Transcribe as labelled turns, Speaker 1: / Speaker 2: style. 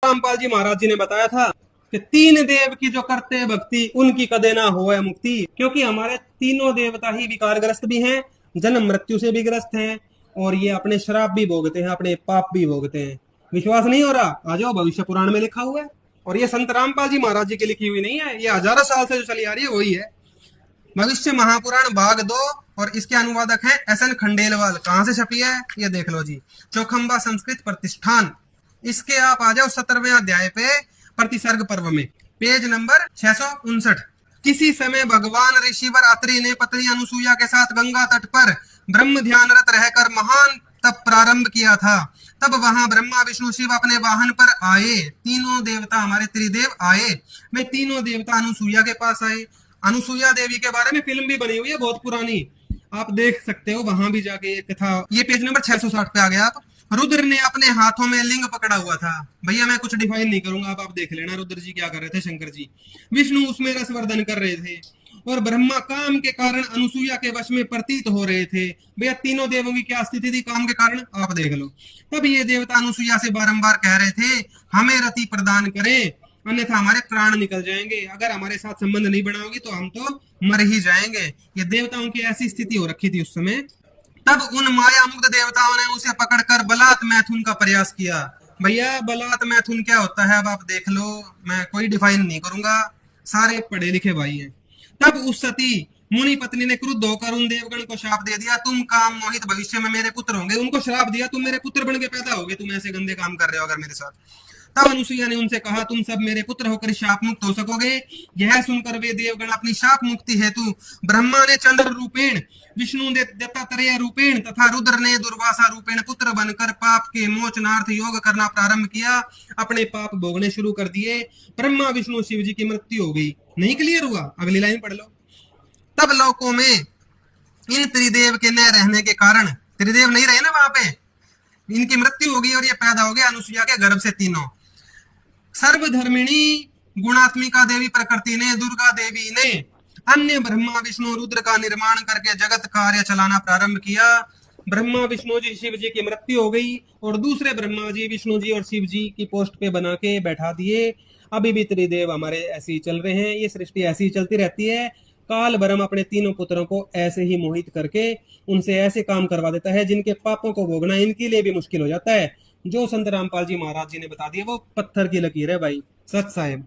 Speaker 1: रामपाल जी महाराज जी ने बताया था कि तीन देव की जो करते हैं भक्ति उनकी कदे ना होए मुक्ति, क्योंकि हमारे तीनों देवता ही विकारग्रस्त भी हैं, जन्म मृत्यु से भी ग्रस्त हैं, और ये अपने श्राप भी भोगते हैं, अपने पाप भी भोगते हैं। विश्वास नहीं हो रहा? आ जाओ, भविष्य पुराण में लिखा हुआ है। और ये संत रामपाल जी महाराज जी की लिखी हुई नहीं है, ये हजारों साल से जो चली आ रही है वही है। भविष्य महापुराण भाग 2, और इसके अनुवादक है एस.एन. खंडेलवाल। कहां से छपी है ये देख लो जी, चौखंबा संस्कृत प्रतिष्ठान। इसके आप आ जाओ 17वें अध्याय पे, प्रतिसर्ग पर्व में, पेज नंबर 659। किसी समय भगवान ऋषिवर अत्रि ने पत्नी अनुसुईया के साथ गंगा तट पर ब्रह्म ध्यानरत रहकर महान तप प्रारंभ किया था। तब वहां ब्रह्मा विष्णु शिव अपने वाहन पर आए। तीनों देवता हमारे त्रिदेव आए। वे तीनों देवता अनुसुईया के पास आए। अनुसुईया देवी के बारे में फिल्म भी बनी हुई है, बहुत पुरानी, आप देख सकते हो, वहां भी जाके ये कथा। ये पेज नंबर 660 पे आ गया आप। रुद्र ने अपने हाथों में लिंग पकड़ा हुआ था। भैया मैं कुछ डिफाइन नहीं करूंगा, आप देख लेना रुद्र जी क्या कर रहे थे, शंकर जी। विष्णु उसमें रसवर्धन कर रहे थे, और ब्रह्मा काम के कारण अनुसुईया के वश में प्रतीत हो रहे थे। भैया तीनों देवों की क्या स्थिति थी काम के कारण, आप देख लो। तब ये देवता अनुसुईया से बारंबार कह रहे थे, हमें रति प्रदान करें, अन्यथा हमारे प्राण निकल जाएंगे। अगर हमारे साथ संबंध नहीं बनाओगी तो हम तो मर ही जाएंगे। ये देवताओं की ऐसी स्थिति हो रखी थी उस समय। तब उन माया मुक्त देवताओं ने उसे पकड़कर बलात् मैथुन का प्रयास किया। भैया बलात् मैथुन क्या होता है अब आप देख लो, मैं कोई डिफाइन नहीं करूंगा, सारे पढ़े लिखे भाई हैं। तब उस सती मुनि पत्नी ने क्रुद्ध होकर उन देवगण को श्राप दे दिया, तुम काम मोहित भविष्य में मेरे पुत्र होंगे। उनको श्राप दिया, तुम मेरे पुत्र बन के पैदा होगे, तुम ऐसे गंदे काम कर रहे हो अगर मेरे साथ। तब अनुसुईया ने उनसे कहा, तुम सब मेरे पुत्र होकर शाप मुक्त हो सकोगे। यह सुनकर वे देवगण अपनी शाप मुक्ति हेतु ब्रह्मा ने चंद्र रूपेण, विष्णु ने दत्तात्रेय रूपेण तथा रुद्र ने दुर्वासा रूपेण पुत्र बनकर पाप के मोचनार्थ योग करना प्रारंभ किया। अपने पाप भोगने शुरू कर दिए। ब्रह्मा विष्णु शिव जी की मृत्यु हो गई। नहीं क्लियर हुआ? अगली लाइन पढ़ लो। तब लोकों में इन त्रिदेव के न रहने के कारण, त्रिदेव नहीं रहे ना वहां पे, इनकी मृत्यु हो गई और ये पैदा हो गए अनुसुईया के गर्भ से तीनों। सर्वधर्मिणी गुणात्मिका देवी प्रकृति ने, दुर्गा देवी ने अन्य ब्रह्मा विष्णु रुद्र का निर्माण करके जगत कार्य चलाना प्रारंभ किया। ब्रह्मा विष्णु जी शिव जी की मृत्यु हो गई और दूसरे ब्रह्मा जी विष्णु जी और शिव जी की पोस्ट पे बना के बैठा दिए। अभी भी त्रिदेव हमारे ऐसे ही चल रहे हैं, ये सृष्टि ऐसी ही चलती रहती है। काल ब्रह्म अपने तीनों पुत्रों को ऐसे ही मोहित करके उनसे ऐसे काम करवा देता है जिनके पापों को भोगना इनके लिए भी मुश्किल हो जाता है। जो संत रामपाल जी महाराज जी ने बता दिया वो पत्थर की लकीर है भाई, सच साहेब।